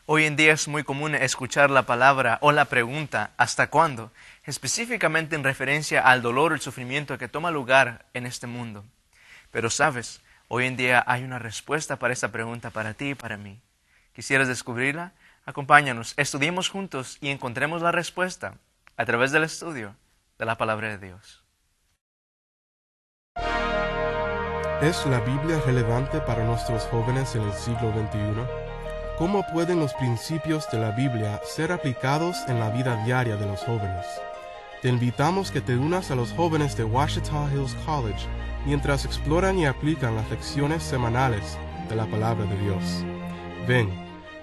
Hoy en día es muy común escuchar la palabra o la pregunta ¿hasta cuándo?, específicamente en referencia al dolor o el sufrimiento que toma lugar en este mundo. Pero sabes, hoy en día hay una respuesta para esta pregunta para ti y para mí. ¿Quisieras descubrirla? Acompáñanos, estudiemos juntos y encontremos la respuesta a través del estudio de la palabra de Dios. ¿Es la Biblia relevante para nuestros jóvenes en el siglo XXI? ¿Cómo pueden los principios de la Biblia ser aplicados en la vida diaria de los jóvenes? Te invitamos que te unas a los jóvenes de Ouachita Hills College mientras exploran y aplican las lecciones semanales de la palabra de Dios. Ven,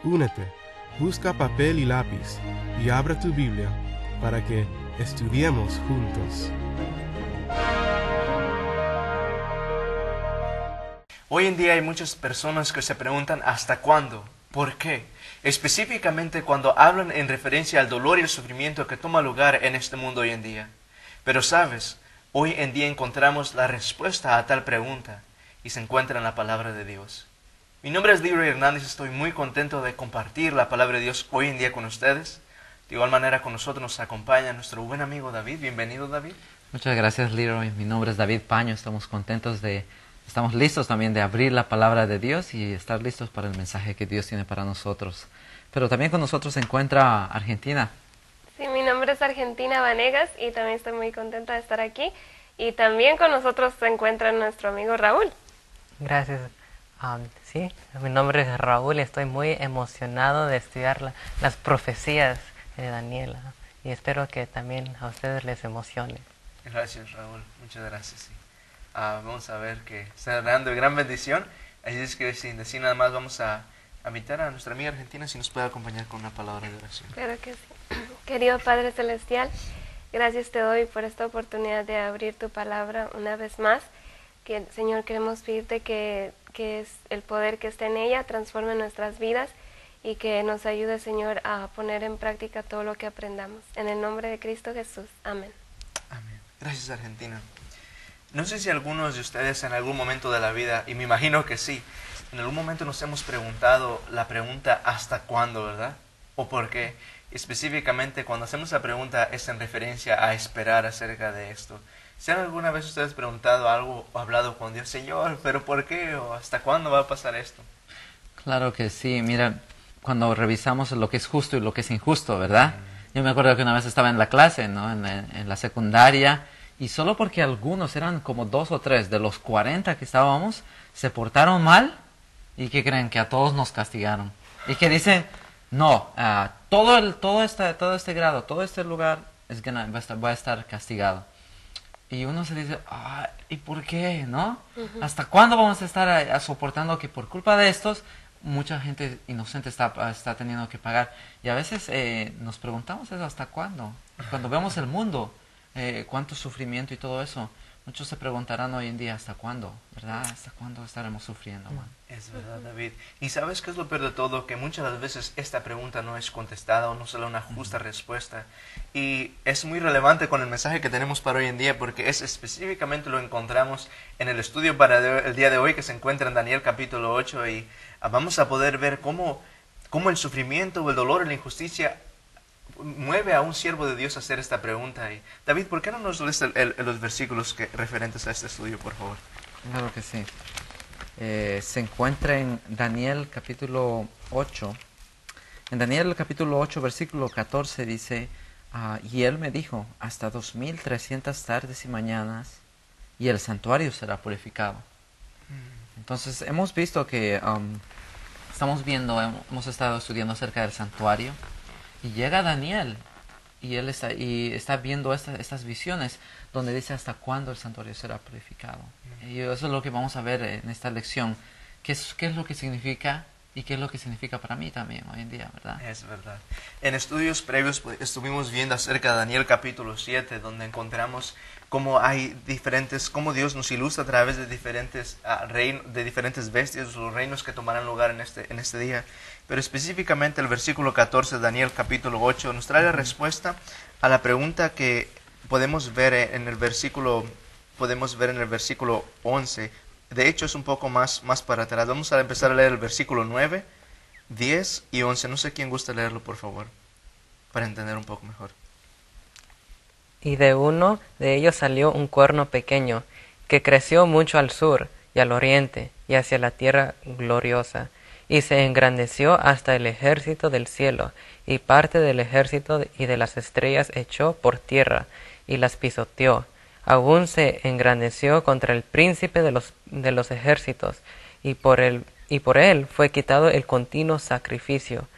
únete, busca papel y lápiz y abre tu Biblia para que estudiemos juntos. Hoy en día hay muchas personas que se preguntan ¿hasta cuándo? ¿Por qué? Específicamente cuando hablan en referencia al dolor y el sufrimiento que toma lugar en este mundo hoy en día. Pero sabes, hoy en día encontramos la respuesta a tal pregunta y se encuentra en la palabra de Dios. Mi nombre es Leroy Hernández, estoy muy contento de compartir la palabra de Dios hoy en día con ustedes. De igual manera con nosotros nos acompaña nuestro buen amigo David. Bienvenido, David. Muchas gracias, Leroy. Mi nombre es David Paño. Estamos listos también de abrir la palabra de Dios y estar listos para el mensaje que Dios tiene para nosotros. Pero también con nosotros se encuentra Argentina. Sí, mi nombre es Argentina Vanegas y también estoy muy contenta de estar aquí. Y también con nosotros se encuentra nuestro amigo Raúl. Gracias. Sí, mi nombre es Raúl y estoy muy emocionado de estudiar las profecías de Daniel. Y espero que también a ustedes les emocione. Gracias, Raúl. Muchas gracias. Sí. Vamos a ver que está dando de gran bendición. Así es que sin decir nada más vamos a invitar a nuestra amiga Argentina si nos puede acompañar con una palabra de oración. Claro que sí. Querido Padre Celestial, gracias te doy por esta oportunidad de abrir tu palabra una vez más. Que, Señor, queremos pedirte que es el poder que esté en ella transforme nuestras vidas y que nos ayude, Señor, a poner en práctica todo lo que aprendamos. En el nombre de Cristo Jesús. Amén. Amén. Gracias, Argentina. No sé si algunos de ustedes en algún momento de la vida, y me imagino que sí, en algún momento nos hemos preguntado la pregunta ¿hasta cuándo?, ¿verdad? ¿O por qué? Específicamente cuando hacemos la pregunta es en referencia a esperar acerca de esto. ¿Se han alguna vez ustedes preguntado algo o hablado con Dios? Señor, ¿pero por qué? ¿O hasta cuándo va a pasar esto? Claro que sí. Mira, cuando revisamos lo que es justo y lo que es injusto, ¿verdad? Yo me acuerdo que una vez estaba en la clase, ¿no? En la secundaria. Y solo porque algunos, eran como 2 o 3 de los 40 que estábamos, se portaron mal, ¿y qué creen? Que a todos nos castigaron. Y que dicen, no, todo este grado, todo este lugar va a estar castigado. Y uno se dice, ¿y por qué? ¿No? ¿Hasta cuándo vamos a estar soportando que por culpa de estos mucha gente inocente está teniendo que pagar? Y a veces nos preguntamos eso, ¿hasta cuándo? Y cuando vemos el mundo, cuánto sufrimiento y todo eso, muchos se preguntarán hoy en día ¿hasta cuándo? ¿Verdad? ¿Hasta cuándo estaremos sufriendo, man? Es verdad, David. Y ¿sabes qué es lo peor de todo? Que muchas de las veces esta pregunta no es contestada o no se le da una justa respuesta. Y es muy relevante con el mensaje que tenemos para hoy en día porque específicamente lo encontramos en el estudio para el día de hoy que se encuentra en Daniel capítulo 8 y vamos a poder ver cómo el sufrimiento o el dolor o la injusticia mueve a un siervo de Dios a hacer esta pregunta. Y David, ¿por qué no nos lees los versículos referentes a este estudio, por favor? Claro que sí. Se encuentra en Daniel capítulo 8. En Daniel capítulo 8, versículo 14 dice, y él me dijo, hasta 2300 tardes y mañanas, y el santuario será purificado. Entonces, hemos visto que, hemos estado estudiando acerca del santuario, y llega Daniel, y él está viendo estas visiones, donde dice hasta cuándo el santuario será purificado. Y eso es lo que vamos a ver en esta lección. ¿Qué es lo que significa y qué es lo que significa para mí también hoy en día, verdad? Es verdad. En estudios previos estuvimos viendo acerca de Daniel capítulo 7, donde encontramos cómo cómo Dios nos ilustra a través de diferentes bestias, los reinos que tomarán lugar en este día. Pero específicamente el versículo 14 de Daniel capítulo 8 nos trae la respuesta a la pregunta que podemos ver en el versículo 11. De hecho es un poco más para atrás. Vamos a empezar a leer el versículo 9 10 y 11. No sé quién gusta leerlo, por favor, para entender un poco mejor. Y de uno de ellos salió un cuerno pequeño, que creció mucho al sur y al oriente, y hacia la tierra gloriosa, y se engrandeció hasta el ejército del cielo, y parte del ejército y de las estrellas echó por tierra, y las pisoteó. Aún se engrandeció contra el príncipe de los ejércitos, y por él fue quitado el continuo sacrificio,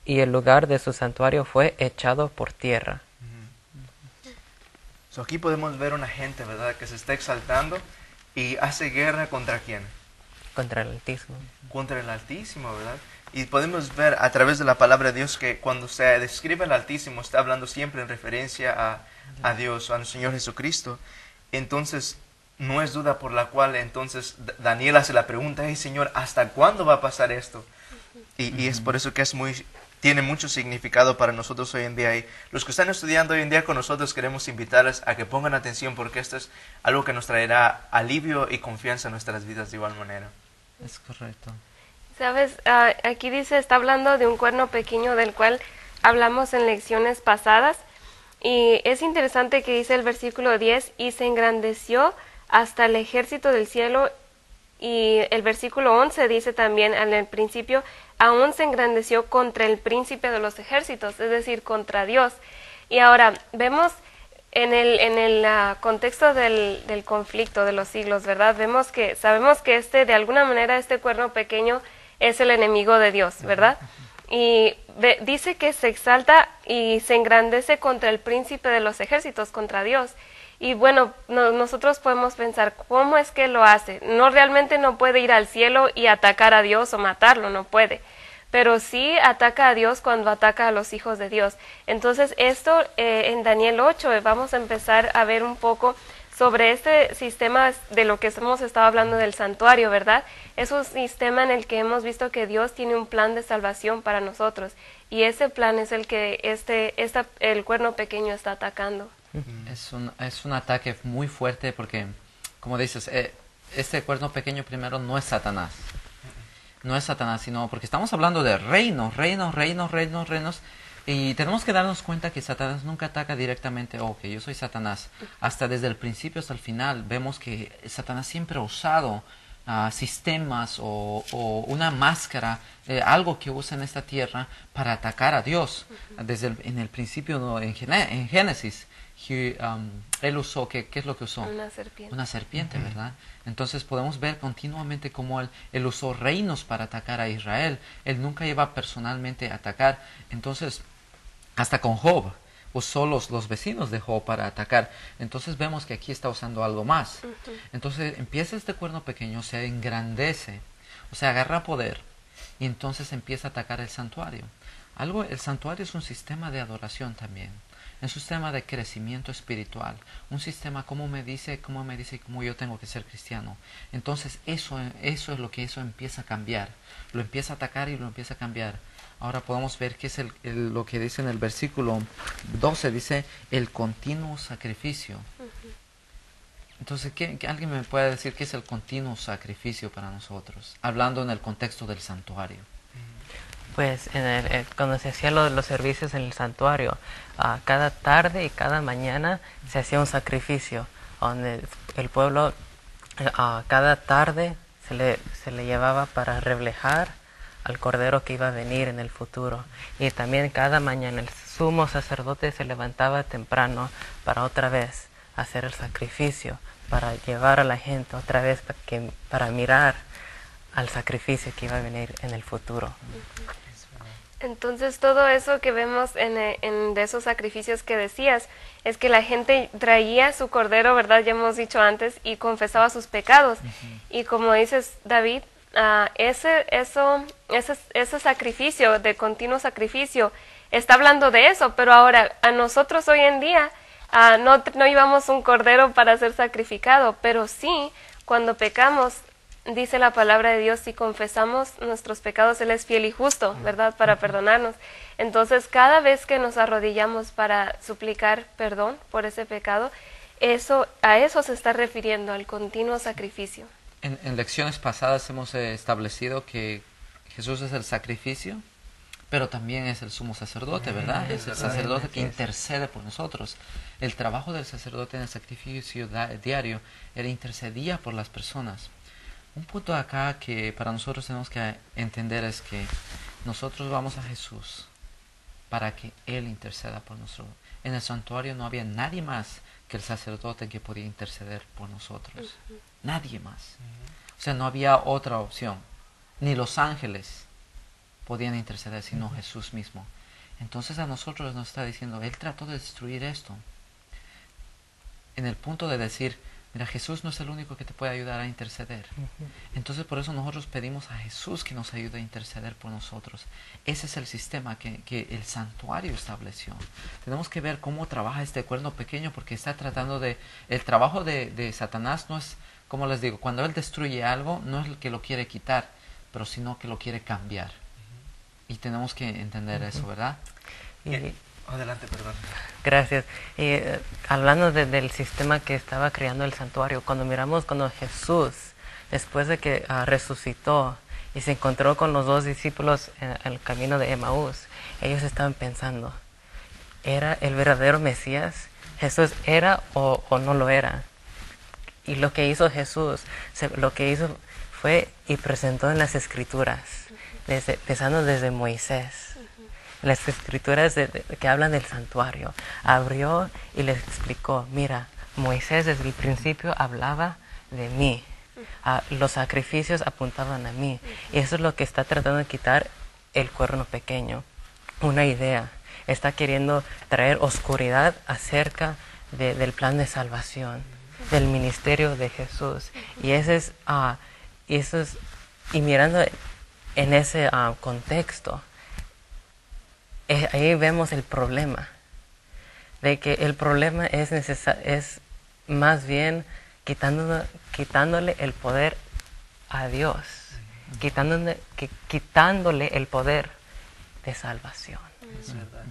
y el lugar de su santuario fue echado por tierra. So, aquí podemos ver una gente, ¿verdad?, que se está exaltando y hace guerra ¿contra quién? Contra el Altísimo. Contra el Altísimo, ¿verdad? Y podemos ver a través de la palabra de Dios que cuando se describe el Altísimo está hablando siempre en referencia a Dios, al Señor Jesucristo. Entonces, no es duda por la cual entonces Daniel hace la pregunta: hey, Señor, ¿hasta cuándo va a pasar esto? Y es por eso que tiene mucho significado para nosotros hoy en día. Y los que están estudiando hoy en día con nosotros queremos invitarles a que pongan atención, porque esto es algo que nos traerá alivio y confianza en nuestras vidas de igual manera. Es correcto. Sabes, aquí dice, está hablando de un cuerno pequeño del cual hablamos en lecciones pasadas, y es interesante que dice el versículo 10, y se engrandeció hasta el ejército del cielo, y el versículo 11 dice también en el principio, aún se engrandeció contra el príncipe de los ejércitos, es decir, contra Dios. Y ahora vemos en el contexto del conflicto de los siglos, ¿verdad? Sabemos que de alguna manera este cuerno pequeño es el enemigo de Dios, ¿verdad? Y dice que se exalta y se engrandece contra el príncipe de los ejércitos, contra Dios. Y bueno, nosotros podemos pensar, ¿cómo es que lo hace? Realmente no puede ir al cielo y atacar a Dios o matarlo, no puede. Pero sí ataca a Dios cuando ataca a los hijos de Dios. Entonces esto en Daniel 8 vamos a empezar a ver un poco sobre este sistema de lo que hemos estado hablando del santuario, ¿verdad? Es un sistema en el que hemos visto que Dios tiene un plan de salvación para nosotros, y ese plan es el que el cuerno pequeño está atacando. Es un ataque muy fuerte porque, como dices, este cuerno pequeño primero no es Satanás. No es Satanás, sino porque estamos hablando de reinos. Y tenemos que darnos cuenta que Satanás nunca ataca directamente, que yo soy Satanás. Hasta desde el principio hasta el final vemos que Satanás siempre ha usado sistemas o una máscara, algo que usa en esta tierra para atacar a Dios. En el principio, ¿no? en Génesis, él usó, ¿qué es lo que usó? Una serpiente. Una serpiente, ¿verdad? Entonces podemos ver continuamente cómo él usó reinos para atacar a Israel. Él nunca iba personalmente a atacar. Entonces, hasta con Job, usó los vecinos de Job para atacar. Entonces vemos que aquí está usando algo más. Entonces empieza este cuerno pequeño, se engrandece, o sea, agarra poder, y entonces empieza a atacar el santuario. El santuario es un sistema de adoración también. Es un sistema de crecimiento espiritual, un sistema como me dice cómo yo tengo que ser cristiano. Entonces eso es lo que eso empieza a cambiar, lo empieza a atacar y lo empieza a cambiar. Ahora podemos ver qué es lo que dice en el versículo 12, dice el continuo sacrificio. Entonces, ¿alguien me puede decir qué es el continuo sacrificio para nosotros? Hablando en el contexto del santuario. Pues cuando se hacían los servicios en el santuario, cada tarde y cada mañana se hacía un sacrificio, donde el pueblo cada tarde se le llevaba para reflejar al Cordero que iba a venir en el futuro. Y también cada mañana el sumo sacerdote se levantaba temprano para otra vez hacer el sacrificio, para llevar a la gente otra vez para mirar al sacrificio que iba a venir en el futuro. Entonces todo eso que vemos de esos sacrificios que decías, es que la gente traía su cordero, ¿verdad? Ya hemos dicho antes, y confesaba sus pecados. Y como dices, David, ese sacrificio, de continuo sacrificio, está hablando de eso, pero ahora a nosotros hoy en día no llevamos un cordero para ser sacrificado, pero sí, cuando pecamos, dice la palabra de Dios, si confesamos nuestros pecados, Él es fiel y justo, ¿verdad?, para perdonarnos. Entonces, cada vez que nos arrodillamos para suplicar perdón por ese pecado, a eso se está refiriendo, al continuo sacrificio. En lecciones pasadas hemos establecido que Jesús es el sacrificio, pero también es el sumo sacerdote, ¿verdad? Es el sacerdote que intercede por nosotros. El trabajo del sacerdote en el sacrificio diario era intercedía por las personas. Un punto acá que para nosotros tenemos que entender es que nosotros vamos a Jesús para que Él interceda por nosotros. En el santuario no había nadie más que el sacerdote que podía interceder por nosotros. Nadie más. O sea, no había otra opción. Ni los ángeles podían interceder, sino Jesús mismo. Entonces a nosotros nos está diciendo, Él trató de destruir esto. En el punto de decir, mira, Jesús no es el único que te puede ayudar a interceder. Entonces por eso nosotros pedimos a Jesús que nos ayude a interceder por nosotros. Ese es el sistema que el santuario estableció. Tenemos que ver cómo trabaja este cuerno pequeño, porque está tratando de... El trabajo de Satanás no es, como les digo, cuando él destruye algo, no es el que lo quiere quitar, pero sino que lo quiere cambiar. Y tenemos que entender eso, ¿verdad? Adelante, perdón. Gracias. Hablando del sistema que estaba creando el santuario, cuando Jesús, después de que resucitó y se encontró con los dos discípulos en el camino de Emaús, ellos estaban pensando, ¿era el verdadero Mesías? ¿Jesús era o no lo era? Y lo que hizo Jesús, lo que hizo fue y presentó en las Escrituras, empezando desde Moisés. Las Escrituras que hablan del santuario, abrió y les explicó, mira, Moisés desde el principio hablaba de mí, los sacrificios apuntaban a mí, y eso es lo que está tratando de quitar el cuerno pequeño, una idea, está queriendo traer oscuridad acerca del plan de salvación, del ministerio de Jesús, y mirando en ese contexto, ahí vemos el problema, de que el problema es más bien quitándole el poder a Dios, quitándole el poder de salvación. Es verdad.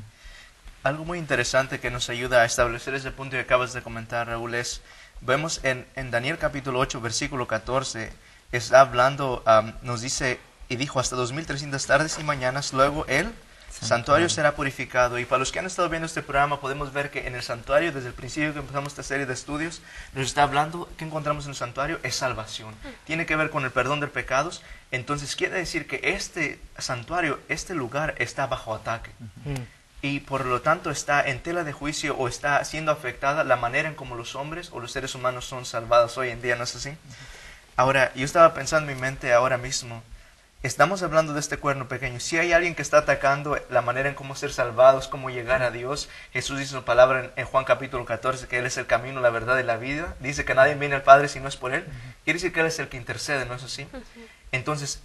Algo muy interesante que nos ayuda a establecer ese punto que acabas de comentar, Raúl, es, vemos en Daniel capítulo 8, versículo 14, está hablando, nos dice, y dijo, hasta 2300 tardes y mañanas, luego el santuario será purificado. Y para los que han estado viendo este programa, podemos ver que en el santuario, desde el principio que empezamos esta serie de estudios, nos está hablando, ¿qué encontramos en el santuario? Es salvación. Tiene que ver con el perdón de pecados. Entonces quiere decir que este santuario, este lugar, está bajo ataque. Y por lo tanto está en tela de juicio, o está siendo afectada la manera en cómo los hombres o los seres humanos son salvados hoy en día, ¿no es así? Ahora, yo estaba pensando en mi mente ahora mismo, estamos hablando de este cuerno pequeño. Si hay alguien que está atacando la manera en cómo ser salvados, cómo llegar a Dios, Jesús dice su palabra en Juan capítulo 14, que Él es el camino, la verdad y la vida. Dice que nadie viene al Padre si no es por Él. Quiere decir que Él es el que intercede, ¿no es así? Entonces,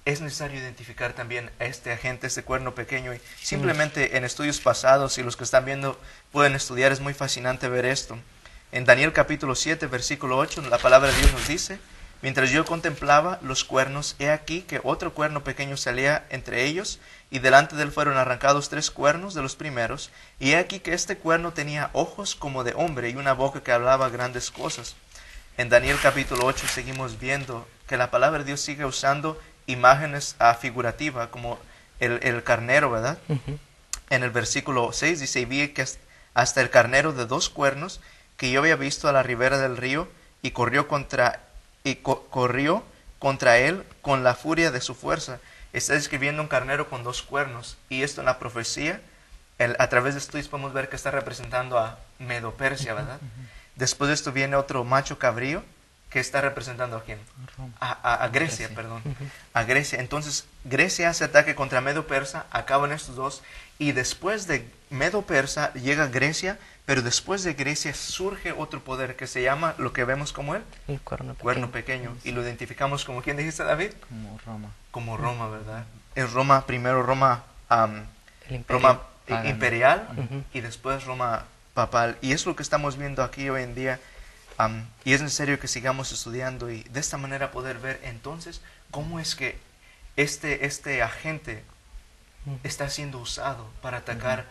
es necesario identificar también a este agente, este cuerno pequeño. Y simplemente en estudios pasados, y los que están viendo pueden estudiar, es muy fascinante ver esto. En Daniel capítulo 7, versículo 8, la palabra de Dios nos dice: mientras yo contemplaba los cuernos, he aquí que otro cuerno pequeño salía entre ellos, y delante de él fueron arrancados 3 cuernos de los primeros, y he aquí que este cuerno tenía ojos como de hombre y una boca que hablaba grandes cosas. En Daniel capítulo 8 seguimos viendo que la palabra de Dios sigue usando imágenes figurativas, como el carnero, ¿verdad? En el versículo 6 dice: y vi que hasta el carnero de 2 cuernos que yo había visto a la ribera del río, y corrió contra él con la furia de su fuerza. Está describiendo un carnero con 2 cuernos, y esto en la profecía, a través de esto podemos ver que está representando a Medo-Persia, ¿verdad? Después de esto viene otro macho cabrío, que está representando a quién? A Grecia, perdón. A Grecia. Entonces, Grecia hace ataque contra Medo-Persa, acaban estos dos, y después de Medo-Persa llega Grecia, pero después de Grecia surge otro poder que se llama, lo que vemos como el cuerno pequeño. Y lo identificamos como, ¿quién dijiste, David? Como Roma. Como Roma, ¿verdad? Es Roma, primero Roma, Roma imperial, y después Roma papal. Y es lo que estamos viendo aquí hoy en día. Y es necesario que sigamos estudiando y de esta manera poder ver entonces cómo es que este agente está siendo usado para atacar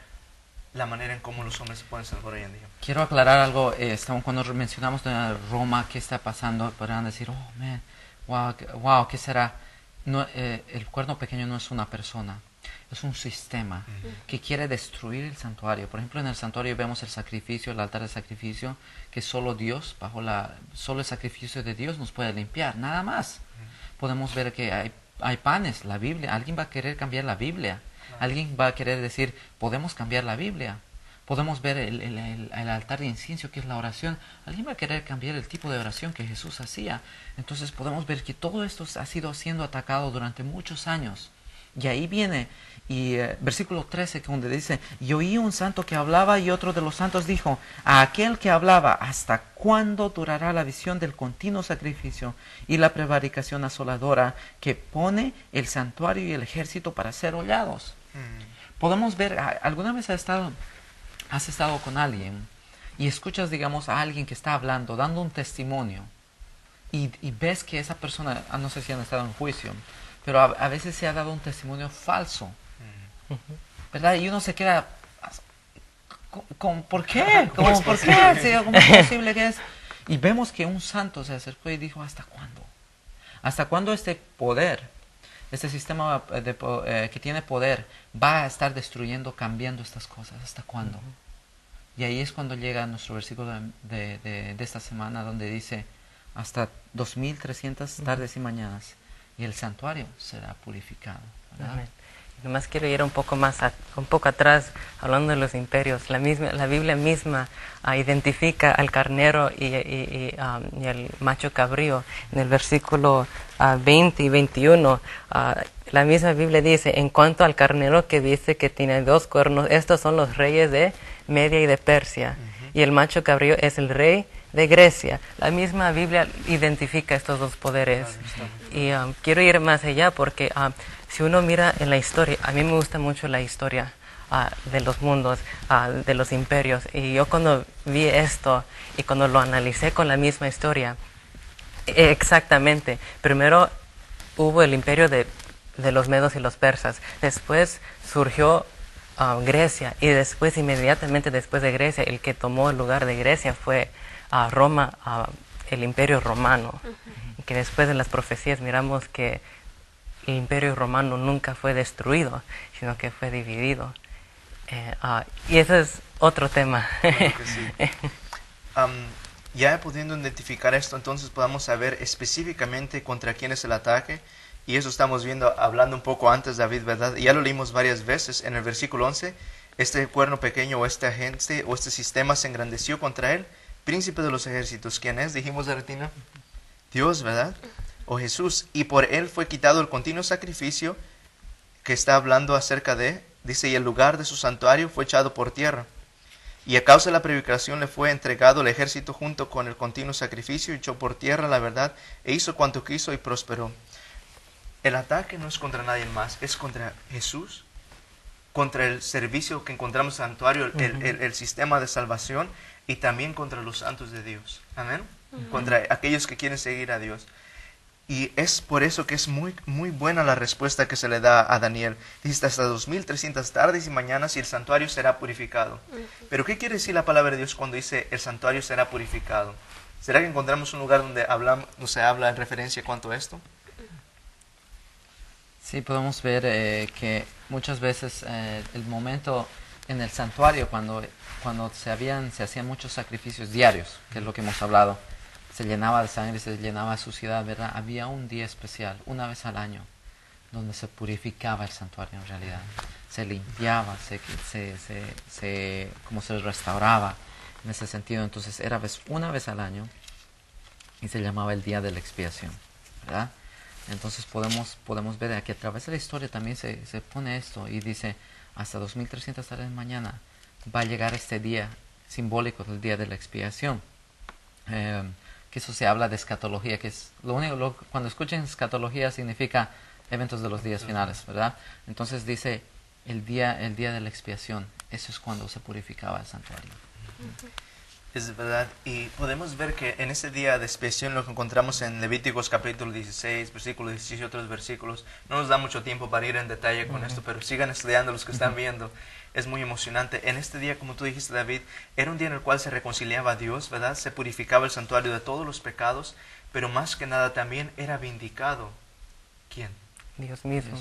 la manera en cómo los hombres se pueden salvar hoy en día. Quiero aclarar algo. Cuando mencionamos de Roma, ¿qué está pasando? Podrán decir, oh, man, wow, ¿qué será? el cuerno pequeño no es una persona, es un sistema que quiere destruir el santuario. Por ejemplo, en el santuario vemos el sacrificio, el altar de sacrificio, que solo Dios, solo el sacrificio de Dios nos puede limpiar, nada más. Podemos ver que hay panes, la Biblia, alguien va a querer cambiar la Biblia, alguien va a querer decir, podemos cambiar la Biblia. Podemos ver el altar de incienso, que es la oración. Alguien va a querer cambiar el tipo de oración que Jesús hacía. Entonces podemos ver que todo esto ha sido siendo atacado durante muchos años. Y ahí viene, versículo 13, donde dice, y oí un santo que hablaba, y otro de los santos dijo, a aquel que hablaba, ¿hasta cuándo durará la visión del continuo sacrificio y la prevaricación asoladora que pone el santuario y el ejército para ser hollados? Podemos ver, ¿alguna vez has estado con alguien y escuchas, digamos, a alguien que está hablando, dando un testimonio, y ves que esa persona, no sé si han estado en juicio, pero a veces se ha dado un testimonio falso, ¿verdad? Y uno se queda, ¿por qué? ¿Cómo es posible que es? Y vemos que un santo se acercó y dijo, ¿hasta cuándo? ¿Hasta cuándo este poder, este sistema que tiene poder, va a estar destruyendo, cambiando estas cosas? ¿Hasta cuándo? Y ahí es cuando llega nuestro versículo de esta semana, donde dice, hasta 2300 tardes y mañanas, y el santuario será purificado, ¿verdad? Amén. Nomás quiero ir un poco atrás, hablando de los imperios. La Biblia misma identifica al carnero y el macho cabrío. En el versículo 20 y 21, la misma Biblia dice, en cuanto al carnero que dice que tiene 2 cuernos, estos son los reyes de Media y de Persia. Y el macho cabrío es el rey de Grecia. La misma Biblia identifica estos 2 poderes. Y quiero ir más allá porque si uno mira en la historia, a mí me gusta mucho la historia de los mundos, de los imperios. Y yo cuando vi esto y cuando lo analicé con la misma historia, exactamente, primero hubo el imperio de los medos y los persas. Después surgió Grecia, y después, inmediatamente después de Grecia, el que tomó el lugar de Grecia fue Roma, el imperio romano. Que después de las profecías miramos que el imperio romano nunca fue destruido, sino que fue dividido. Y eso es otro tema. Claro que sí. Ya pudiendo identificar esto, entonces podamos saber específicamente contra quién es el ataque. Y eso estamos viendo, hablando un poco antes, David, ¿verdad? Y ya lo leímos varias veces en el versículo 11. Este cuerno pequeño o esta gente o este sistema se engrandeció contra él, príncipe de los ejércitos. ¿Quién es? Dijimos, Artina. Dios, ¿verdad? O Jesús. Y por él fue quitado el continuo sacrificio que está hablando acerca de, dice, y el lugar de su santuario fue echado por tierra. Y a causa de la prevaricación le fue entregado el ejército junto con el continuo sacrificio, echó por tierra la verdad, e hizo cuanto quiso y prosperó. El ataque no es contra nadie más, es contra Jesús, contra el servicio que encontramos en el santuario, el sistema de salvación, y también contra los santos de Dios. Amén. Contra aquellos que quieren seguir a Dios. Y es por eso que es muy, muy buena la respuesta que se le da a Daniel. Dice, hasta 2300 tardes y mañanas y el santuario será purificado. Pero ¿qué quiere decir la palabra de Dios cuando dice el santuario será purificado? ¿Será que encontramos un lugar donde se habla en referencia cuanto a esto? Sí, podemos ver que muchas veces el momento en el santuario, cuando se hacían muchos sacrificios diarios, que es lo que hemos hablado, se llenaba de sangre, se llenaba de suciedad, ¿verdad? Había un día especial, una vez al año, donde se purificaba el santuario en realidad. Se limpiaba, como se restauraba en ese sentido. Entonces era una vez al año y se llamaba el día de la expiación, ¿verdad? Entonces podemos ver que a través de la historia también se pone esto y dice, hasta 2300 tardes de mañana va a llegar este día simbólico del día de la expiación. Que eso se habla de escatología, que es cuando escuchen escatología significa eventos de los días finales, ¿verdad? Entonces dice el día de la expiación, eso es cuando se purificaba el santuario. Es verdad, y podemos ver que en ese día de expiación lo que encontramos en Levíticos capítulo 16, versículo 16 y otros versículos. No nos da mucho tiempo para ir en detalle con esto, pero sigan estudiando los que están viendo. Es muy emocionante. En este día, como tú dijiste, David, era un día en el cual se reconciliaba a Dios, ¿verdad? Se purificaba el santuario de todos los pecados, pero más que nada también era vindicado. ¿Quién? Dios mismo.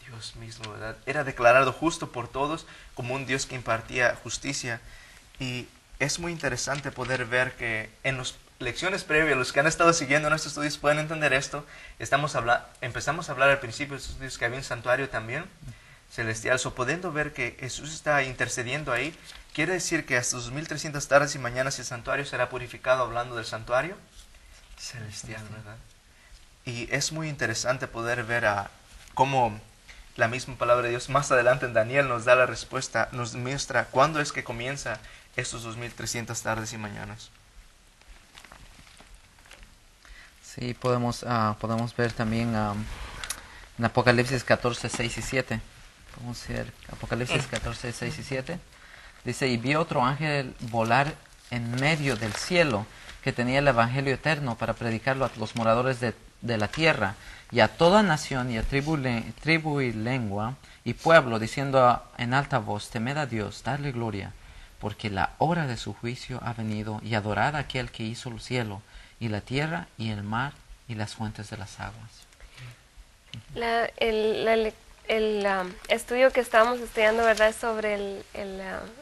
Dios mismo, ¿verdad? Era declarado justo por todos como un Dios que impartía justicia. Y es muy interesante poder ver que en las lecciones previas, los que han estado siguiendo nuestros estudios pueden entender esto. Empezamos a hablar al principio de estos estudios que había un santuario también celestial. So, pudiendo ver que Jesús está intercediendo ahí, quiere decir que hasta 2300 tardes y mañanas el santuario será purificado, hablando del santuario celestial, ¿verdad? Y es muy interesante poder ver cómo la misma palabra de Dios más adelante en Daniel nos da la respuesta, nos muestra cuándo es que comienza estos 2300 tardes y mañanas. Sí, podemos ver también en Apocalipsis 14, 6 y 7. Vamos a ver Apocalipsis 14, 6 y 7. Dice, y vi otro ángel volar en medio del cielo, que tenía el evangelio eterno para predicarlo a los moradores de la tierra, y a toda nación, y a tribu y lengua, y pueblo, diciendo en alta voz, temed a Dios, darle gloria, porque la hora de su juicio ha venido, y adorad a aquel que hizo el cielo, y la tierra, y el mar, y las fuentes de las aguas. El estudio que estábamos estudiando, ¿verdad?, es sobre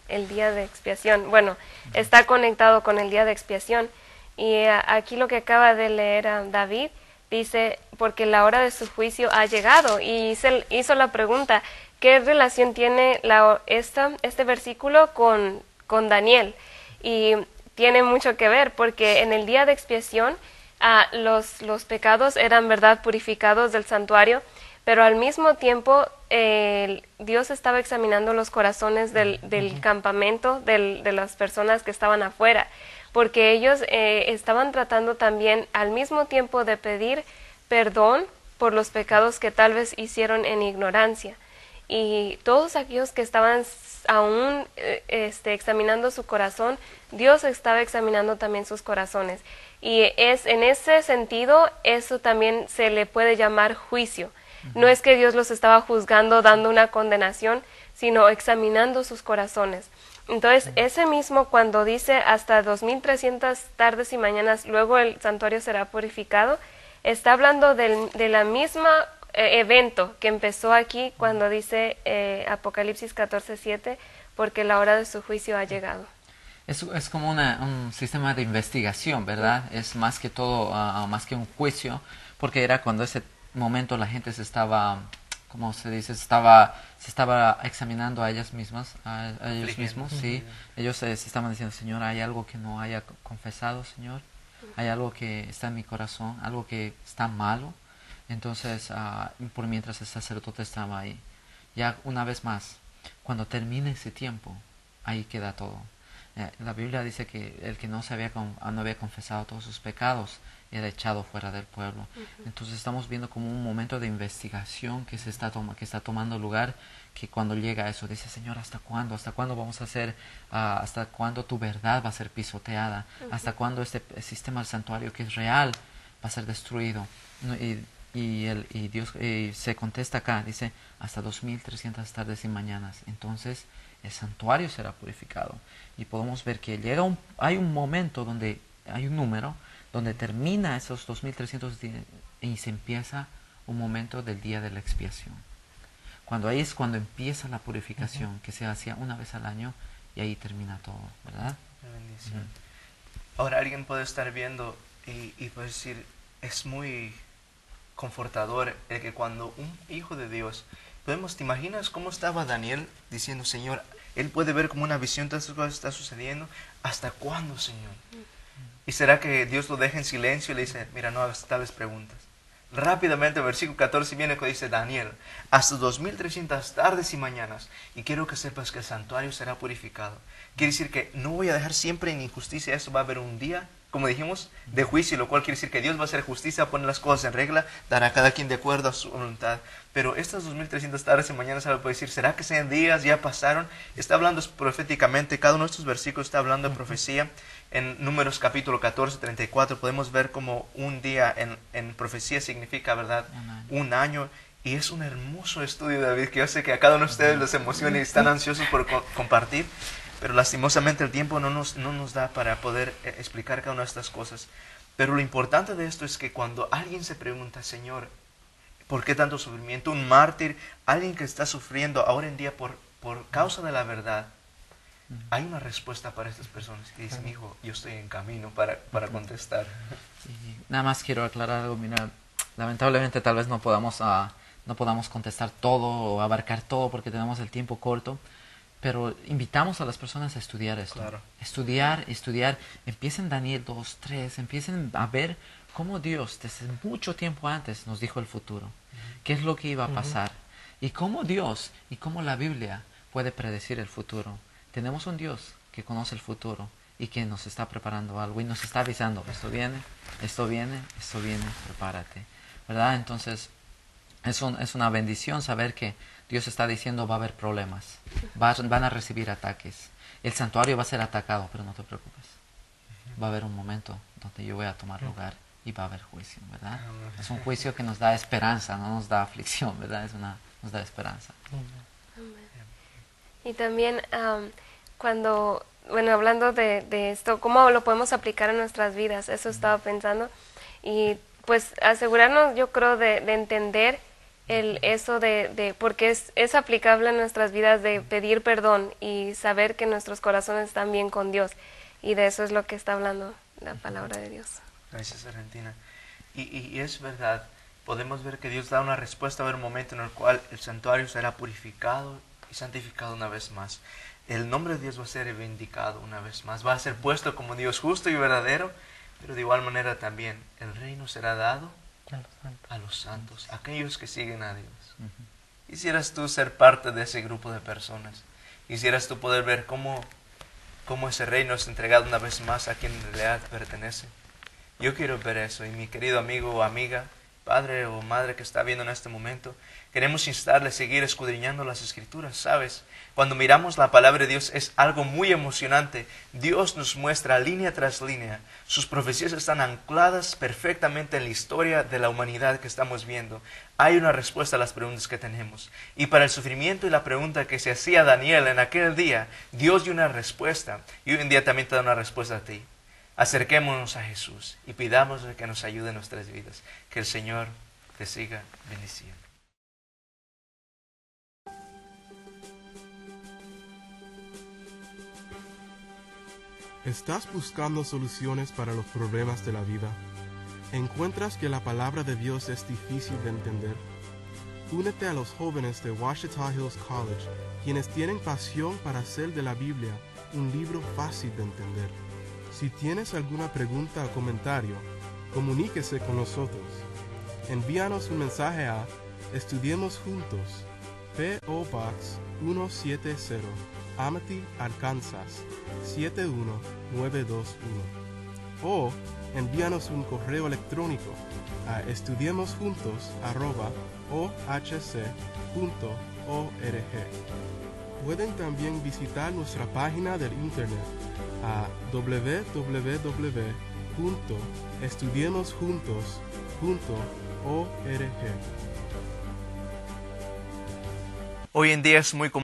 el día de expiación. Bueno, está conectado con el día de expiación. Y aquí lo que acaba de leer David, dice, porque la hora de su juicio ha llegado. Y hizo la pregunta, ¿qué relación tiene este versículo con Daniel? Y tiene mucho que ver, porque en el día de expiación los pecados eran, ¿verdad?, purificados del santuario, pero al mismo tiempo Dios estaba examinando los corazones del campamento, de las personas que estaban afuera, porque ellos estaban tratando también al mismo tiempo de pedir perdón por los pecados que tal vez hicieron en ignorancia. Y todos aquellos que estaban aún examinando su corazón, Dios estaba examinando también sus corazones. Y en ese sentido, eso también se le puede llamar juicio. No es que Dios los estaba juzgando, dando una condenación, sino examinando sus corazones. Entonces, ese mismo cuando dice hasta 2300 tardes y mañanas, luego el santuario será purificado, está hablando de la misma evento que empezó aquí cuando dice Apocalipsis 14:7, porque la hora de su juicio ha llegado. Es como un sistema de investigación, ¿verdad? Es más que todo, más que un juicio, porque era cuando ese momento la gente se estaba, ¿cómo se dice? Se estaba examinando a ellas mismas, a ellos mismos, sí. Ellos se estaban diciendo, Señor, ¿hay algo que no haya confesado, Señor? ¿Hay algo que está en mi corazón? ¿Algo que está malo? Entonces, por mientras el sacerdote estaba ahí. Ya una vez más, cuando termine ese tiempo, ahí queda todo. La Biblia dice que el que no había confesado todos sus pecados era echado fuera del pueblo. Entonces estamos viendo como un momento de investigación que está tomando lugar, que cuando llega a eso dice, Señor, ¿hasta cuándo? ¿Hasta cuándo vamos a hacer, hasta cuándo tu verdad va a ser pisoteada? ¿Hasta cuándo este sistema del santuario que es real va a ser destruido? Y Dios se contesta acá, dice, hasta 2300 tardes y mañanas. Entonces el santuario será purificado. Y podemos ver que hay un momento donde hay un número donde termina esos 2300 días y se empieza un momento del día de la expiación. Ahí es cuando empieza la purificación, que se hacía una vez al año, y ahí termina todo, ¿verdad? Bendición. Ahora alguien puede estar viendo y puede decir, es muy confortador el que cuando un hijo de Dios, ¿te imaginas cómo estaba Daniel diciendo, Señor, él puede ver como una visión todas estas cosas que está sucediendo? ¿Hasta cuándo, Señor? ¿Y será que Dios lo deja en silencio y le dice, mira, no hagas tales preguntas? Rápidamente, el versículo 14 viene que dice Daniel, hasta 2300 tardes y mañanas, y quiero que sepas que el santuario será purificado. Quiere decir que no voy a dejar siempre en injusticia, eso va a haber un día, como dijimos, de juicio, lo cual quiere decir que Dios va a hacer justicia, poner las cosas en regla, dará a cada quien de acuerdo a su voluntad. Pero estas 2300 tardes y mañanas, ¿sabe? Puede decir, ¿será que sean días? ¿Ya pasaron? Está hablando proféticamente, cada uno de estos versículos está hablando de profecía. En Números capítulo 14, 34, podemos ver como un día en profecía significa, ¿verdad? Un año. Y es un hermoso estudio, David, que yo sé que a cada uno de ustedes les emociona y están ansiosos por compartir. Pero lastimosamente el tiempo no nos da para poder explicar cada una de estas cosas. Pero lo importante de esto es que cuando alguien se pregunta, Señor, ¿Por qué tanto sufrimiento? Un mártir, alguien que está sufriendo ahora en día por causa de la verdad. Hay una respuesta para estas personas que dicen, hijo, yo estoy en camino para contestar. Y nada más quiero aclarar algo, mira, lamentablemente tal vez no podamos contestar todo o abarcar todo porque tenemos el tiempo corto, pero invitamos a las personas a estudiar esto. Claro. Estudiar. Empiecen Daniel 2, 3, empiecen a ver cómo Dios desde mucho tiempo antes nos dijo el futuro, qué es lo que iba a pasar, y cómo Dios y cómo la Biblia puede predecir el futuro. Tenemos un Dios que conoce el futuro y que nos está preparando algo y nos está avisando, esto viene, prepárate, ¿verdad? Entonces es una bendición saber que Dios está diciendo va a haber problemas, van a recibir ataques, el santuario va a ser atacado, pero no te preocupes, va a haber un momento donde yo voy a tomar lugar y va a haber juicio, ¿verdad? Es un juicio que nos da esperanza, no nos da aflicción, ¿verdad? Nos da esperanza. Y también cuando, bueno, hablando de esto, ¿cómo lo podemos aplicar en nuestras vidas? Eso estaba pensando. Y pues asegurarnos, yo creo, de entender eso de porque es aplicable en nuestras vidas, de pedir perdón y saber que nuestros corazones están bien con Dios. Y de eso es lo que está hablando la palabra de Dios. Gracias, Argentina. Y es verdad, podemos ver que Dios da una respuesta, va a haber un momento en el cual el santuario será purificado y santificado una vez más. El nombre de Dios va a ser reivindicado una vez más, va a ser puesto como Dios justo y verdadero, pero de igual manera también el reino será dado a los santos, a aquellos que siguen a Dios. Quisieras tú ser parte de ese grupo de personas, quisieras tú poder ver cómo ese reino es entregado una vez más a quien en realidad pertenece. Yo quiero ver eso, y mi querido amigo o amiga, padre o madre que está viendo en este momento, queremos instarle a seguir escudriñando las Escrituras, ¿sabes? Cuando miramos la palabra de Dios es algo muy emocionante. Dios nos muestra línea tras línea. Sus profecías están ancladas perfectamente en la historia de la humanidad que estamos viendo. Hay una respuesta a las preguntas que tenemos. Y para el sufrimiento y la pregunta que se hacía Daniel en aquel día, Dios dio una respuesta. Y hoy en día también te da una respuesta a ti. Acerquémonos a Jesús y pidámosle que nos ayude en nuestras vidas. Que el Señor te siga bendiciendo. ¿Estás buscando soluciones para los problemas de la vida? ¿Encuentras que la palabra de Dios es difícil de entender? Únete a los jóvenes de Ouachita Hills College, quienes tienen pasión para hacer de la Biblia un libro fácil de entender. Si tienes alguna pregunta o comentario, comuníquese con nosotros. Envíanos un mensaje a Estudiemos Juntos, P.O. Box 170, Amity, Arkansas 71921. O envíanos un correo electrónico a estudiemosjuntos@ohc.org. Pueden también visitar nuestra página del internet a www.estudiemosjuntos.org. Hoy en día es muy común